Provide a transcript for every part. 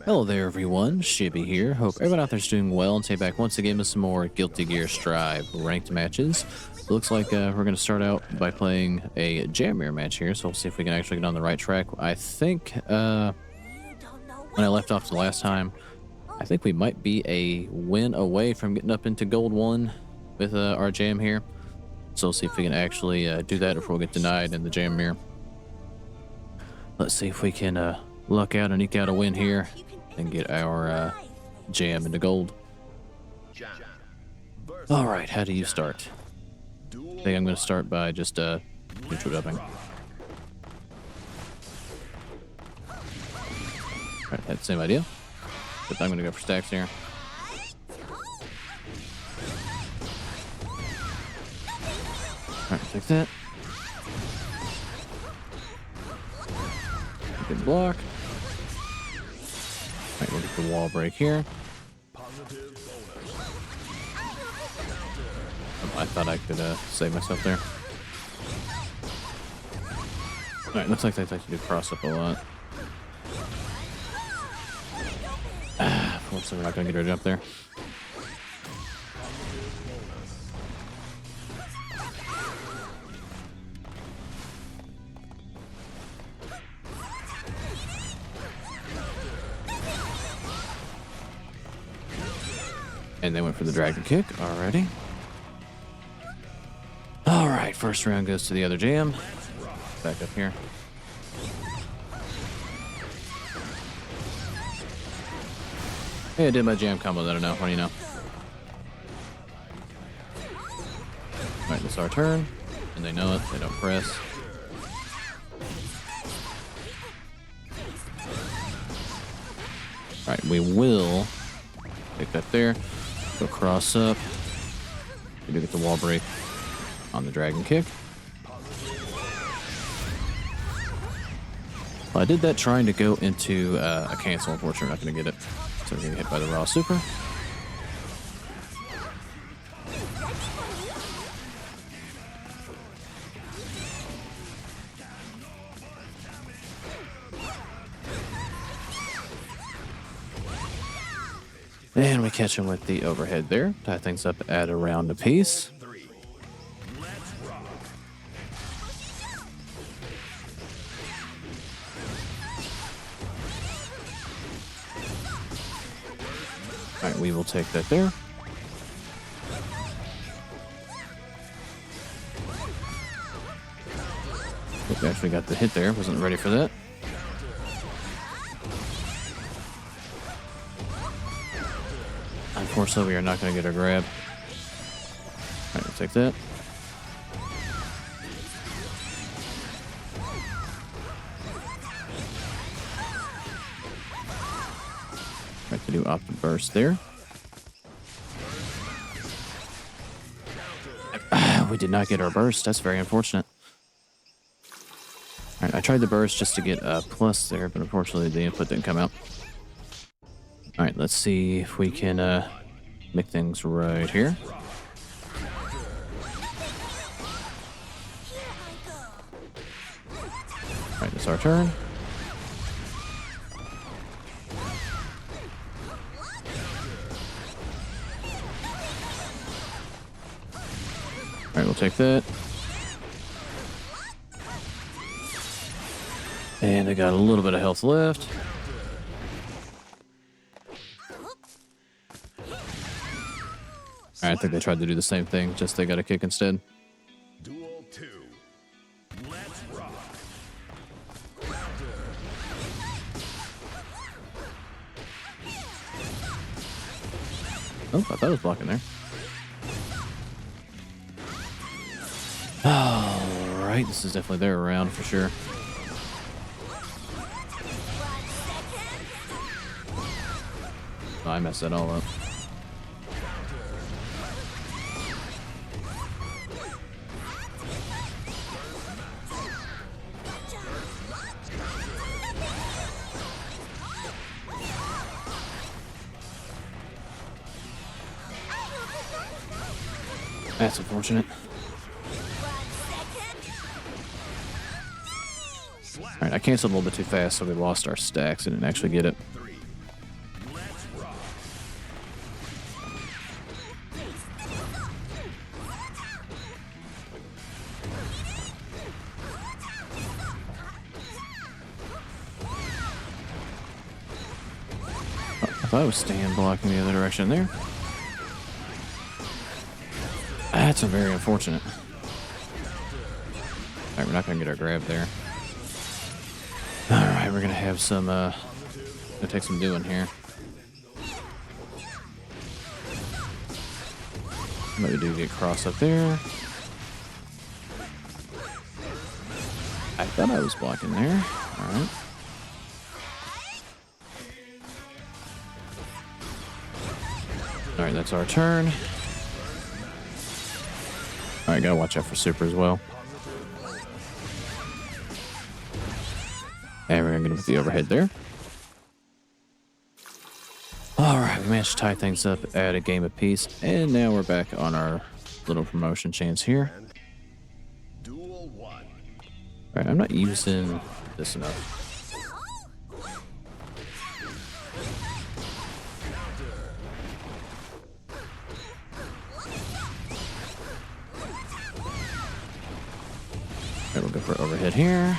Hello there, everyone. Shibby here. Hope everyone out there's doing well and take back once again with some more Guilty Gear Strive ranked matches. Looks like we're going to start out by playing a jam mirror match here, so we'll see if we can actually get on the right track. I think when I left off the last time, I think we might be a win away from getting up into Gold 1 with our jam here. So we'll see if we can actually do that before we get denied in the jam mirror. Let's see if we can luck out and eke out a win here and get our jam into gold. All right, how do you start? I think I'm going to start by just neutral jumping. All right, had the same idea, but I'm going to go for stacks here. All right, take that. Good block. All right, we'll get the wall break here. Oh, I thought I could save myself there. All right, looks like they like to do cross up a lot. Unfortunately, we're not going to get our jump there. And they went for the dragon kick already. All right, first round goes to the other jam. Back up here. Hey, I did my jam combo. I don't know. What do you know? All right, this is our turn, and they know it. They don't press. All right, we will take that there. Go cross up. We do get the wall break on the dragon kick. Well, I did that trying to go into a cancel. Unfortunately, we're not going to get it. So we're going to get hit by the raw super. And we catch him with the overhead there. Tie things up at a round apiece. All right, we will take that there. We actually got the hit there. Wasn't ready for that. Unfortunately, we are not going to get our grab. All right, we'll take that. Right to do optic burst there. We did not get our burst. That's very unfortunate. All right, I tried the burst just to get a plus there, but unfortunately the input didn't come out. All right, let's see if we can make things right here. All right, it's our turn. All right, we'll take that. And they got a little bit of health left. I think they tried to do the same thing, just they got a kick instead. Duel 2. Let's rock. Oh, I thought it was blocking there. Alright, this is definitely their round for sure. Oh, I messed that all up. That's unfortunate. Alright, I canceled a little bit too fast, so we lost our stacks and didn't actually get it. I thought it was Stan blocking the other direction there. That's a very unfortunate. Alright, we're not going to get our grab there. Alright, we're going to have some, gonna take some doing here. What we do, get cross up there. I thought I was blocking there. Alright. Alright, that's our turn. Alright, gotta watch out for super as well. And we're gonna get the overhead there. Alright, we managed to tie things up at a game apiece, and now we're back on our little promotion chance here. Duel 1. Alright, I'm not using this enough. Alright, we'll go for overhead here.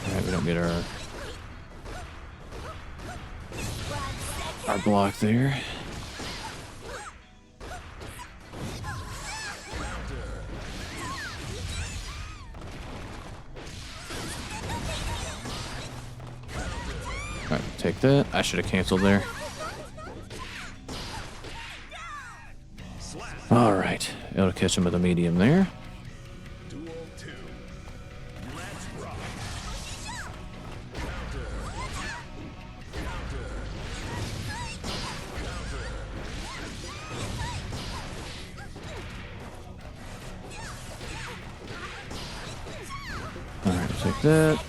Alright, we don't get our block there. Alright, take that. I should have canceled there. Alright, able to catch him with a medium there. Duel 2. Let's rock. Alright, take that.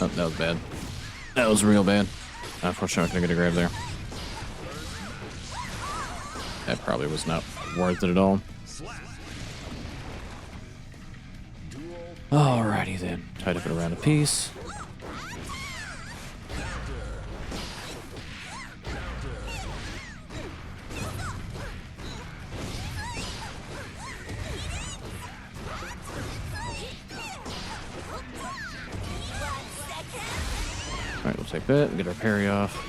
Oh, that was bad. That was real bad. Unfortunately, I'm not gonna get a grab there. That probably was not worth it at all. Alrighty then. Tied up it around a piece. Alright, we'll take that. Get our parry off.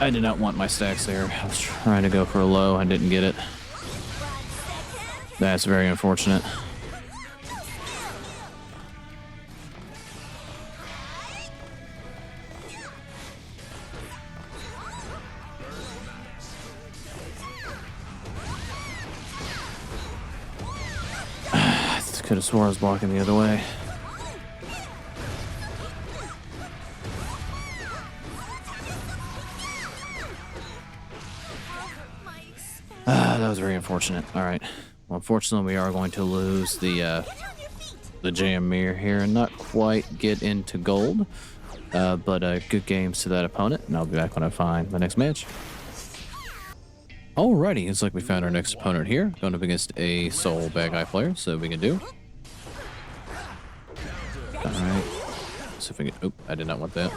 I did not want my stacks there. I was trying to go for a low. I didn't get it. That's very unfortunate. Could have swore I was blocking the other way. That was very unfortunate. All right. Well, unfortunately, we are going to lose the jam mirror here and not quite get into gold. But good games to that opponent, and I'll be back when I find my next match. Alrighty, it's like we found our next opponent here, going up against a Sol Badguy player, so we can do. Alright, see if we can. Oh, I did not want that.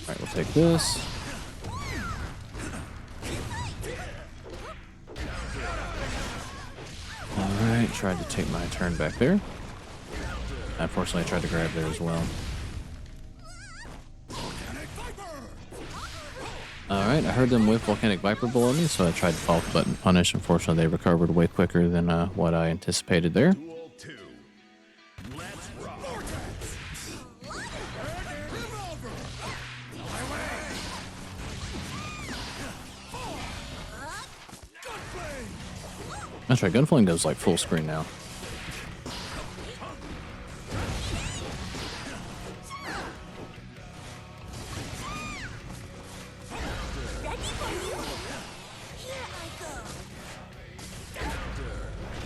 Alright, we'll take this. Alright, tried to take my turn back there. Unfortunately, I tried to grab there as well. Alright, I heard them whip Volcanic Viper below me, so I tried to follow the button punish. Unfortunately, they recovered way quicker than what I anticipated there. Duel 2. Let's rock. That's right, Gunflame goes like full screen now.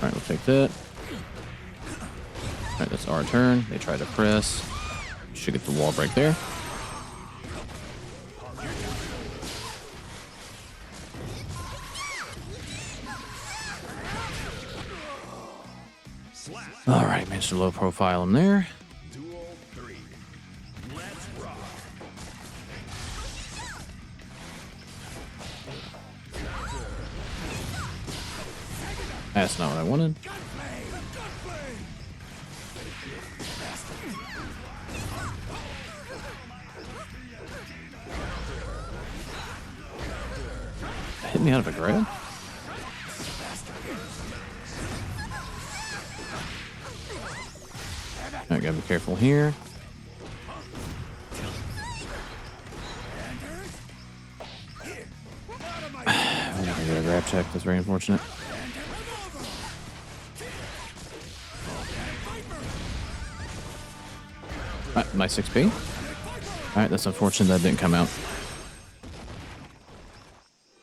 Alright, we'll take that. Alright, that's our turn. They try to press. Should get the wall break there. Alright, managed to low profile him there. Duel 3. Let's rock. That's not what I wanted. Hit me out of a grab? Alright, gotta be careful here. I'm not gonna get a grab check. That's very unfortunate. Alright, my 6P. Alright, that's unfortunate that didn't come out.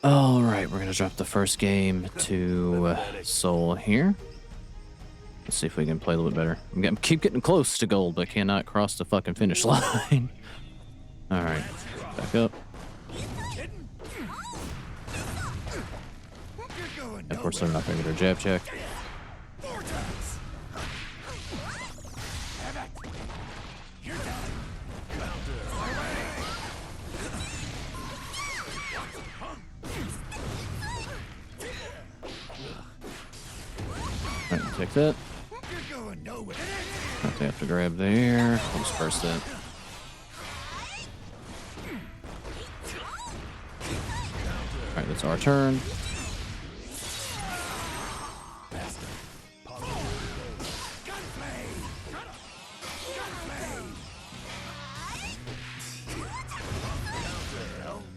Alright, we're gonna drop the first game to Sol here. Let's see if we can play a little bit better. Keep getting close to gold, but cannot cross the fucking finish line. Alright, back up. Of course, they're not gonna get their jab check. Alright, take that. They have to grab there. I'll disperse that. Alright, that's our turn.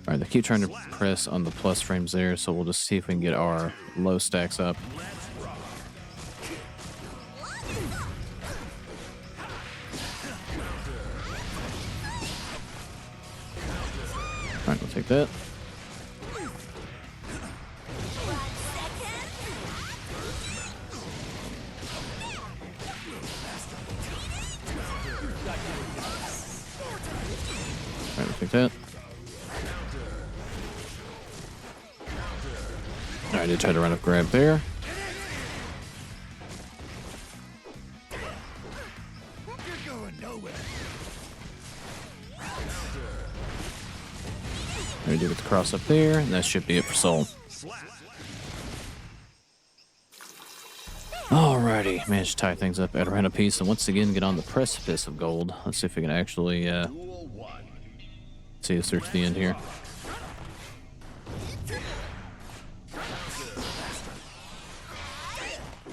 Alright, they keep trying to press on the plus frames there, so we'll just see if we can get our low stacks up. Alright, we'll take that. Alright, we'll take that. Alright, I did try to run up grab there. We do get the cross up there, and that should be it for Sol. Alrighty, managed to tie things up at around a piece, and once again get on the precipice of gold. Let's see if we can actually see us through to the end here.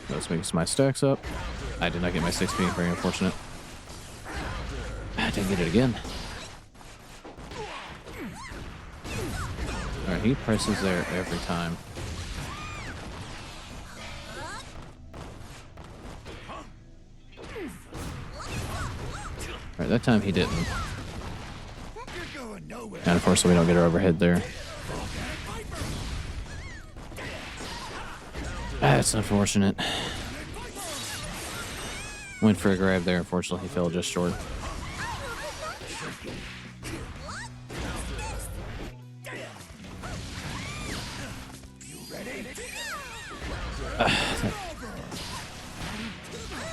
Let's make my stacks up. I did not get my 6P, very unfortunate. I didn't get it again. Alright, he presses there every time. Alright, that time he didn't. And unfortunately we don't get her overhead there. That's unfortunate. Went for a grab there, unfortunately he fell just short.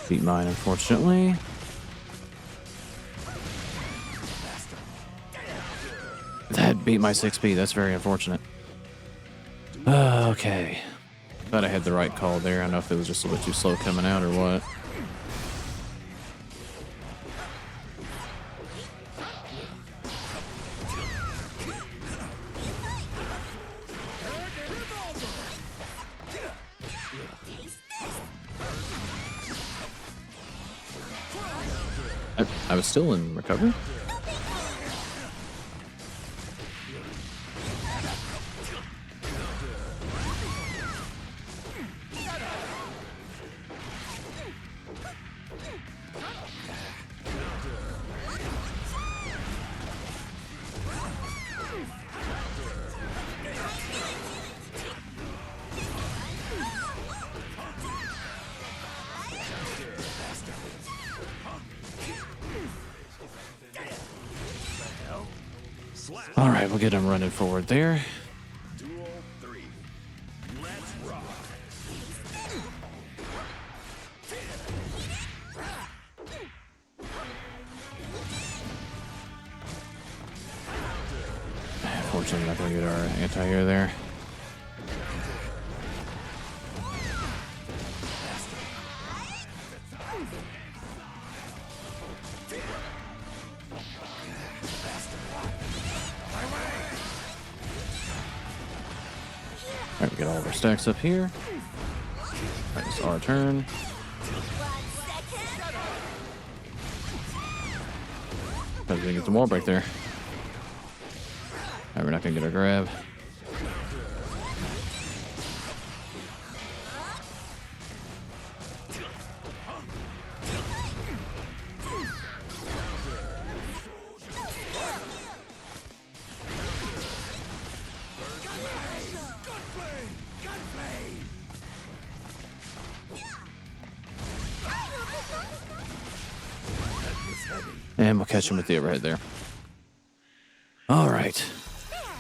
Beat mine, unfortunately. That beat my 6P. That's very unfortunate. Okay. Thought I had the right call there. I don't know if it was just a little bit too slow coming out or what. I was still in recovery. All right, we'll get him running forward there. Duel 3. Let's rock. Fortunately, not gonna get our anti-air there. Alright, we get all of our stacks up here. Alright, it's our turn. Probably gonna get the wall break there. Alright, we're not gonna get our grab. And we'll catch him with the overhead there. All right.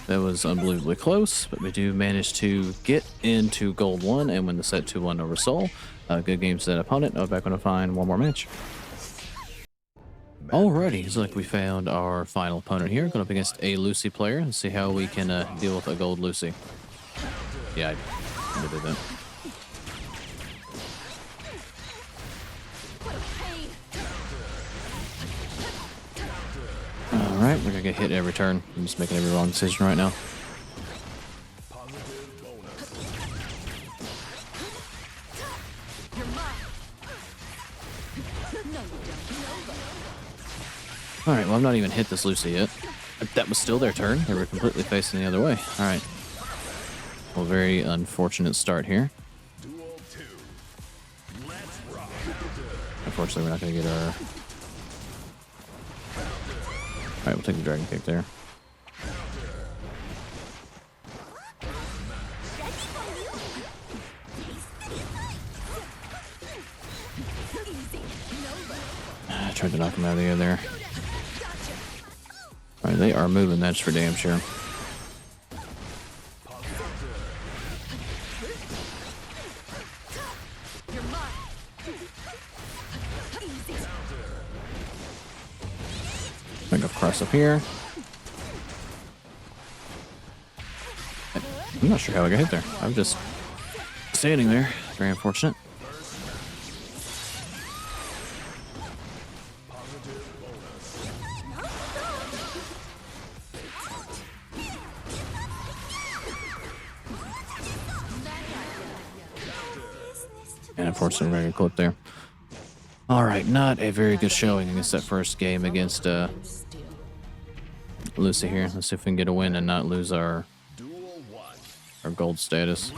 That was unbelievably close, but we do manage to get into gold 1 and win the set 2-1 over Sol. Good game to that opponent. Now back on to find one more match. Alrighty, so like we found our final opponent here. Going up against a Lucy player and see how we can deal with a gold Lucy. Yeah, I did that. Alright, we're gonna get hit every turn. I'm just making every wrong decision right now. Alright, well, I've not even hit this Lucy yet. That was still their turn. They were completely facing the other way. Alright. Well, very unfortunate start here. Duel 2. Let's rock. Unfortunately, we're not gonna get our... Alright, we'll take the dragon kick there. I tried to knock him out of the air there. Alright, they are moving, that's for damn sure. I'm gonna cross up here. I'm not sure how I got hit there. I'm just standing there. Very unfortunate. And unfortunately, we're gonna get clipped there. All right, not a very good showing against that first game against Lucy here. Let's see if we can get a win and not lose our gold status.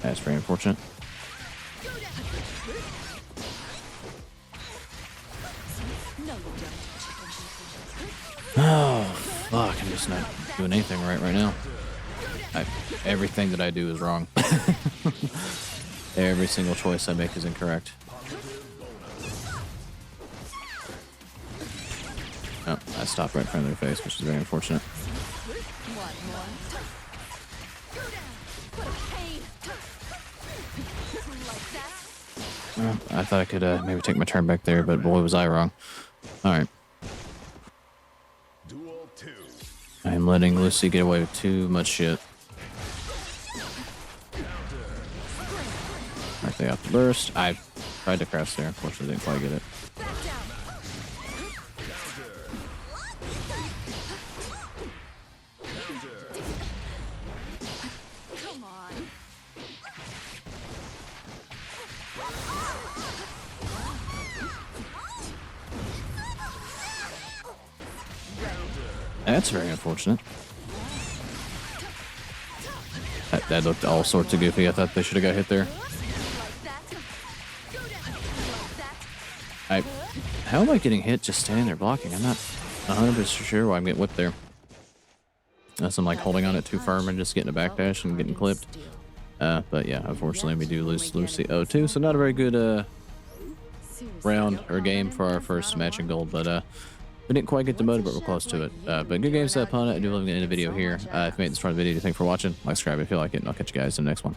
That's very unfortunate. Oh, fuck. I'm just not doing anything right now. Everything that I do is wrong. Every single choice I make is incorrect. Oh, I stopped right in front of their face, which is very unfortunate. Well, I thought I could maybe take my turn back there, but boy, was I wrong. Alright. I am letting Lucy get away with too much shit. Alright, they off the burst. I tried to crash there. Unfortunately, didn't quite get it. That's very unfortunate. That looked all sorts of goofy. I thought they should have got hit there. How am I getting hit just standing there blocking? I'm not 100% sure why I'm getting whipped there. Unless I'm like holding on it too firm and just getting a backdash and getting clipped. But yeah, unfortunately we do lose Lucy 0-2, so not a very good round or game for our first match in gold, but we didn't quite get the motive, but we're close to it. But good game set upon it. I do love getting the video here. If you made this part of the video, thanks for watching. Like, subscribe if you like it, and I'll catch you guys in the next one.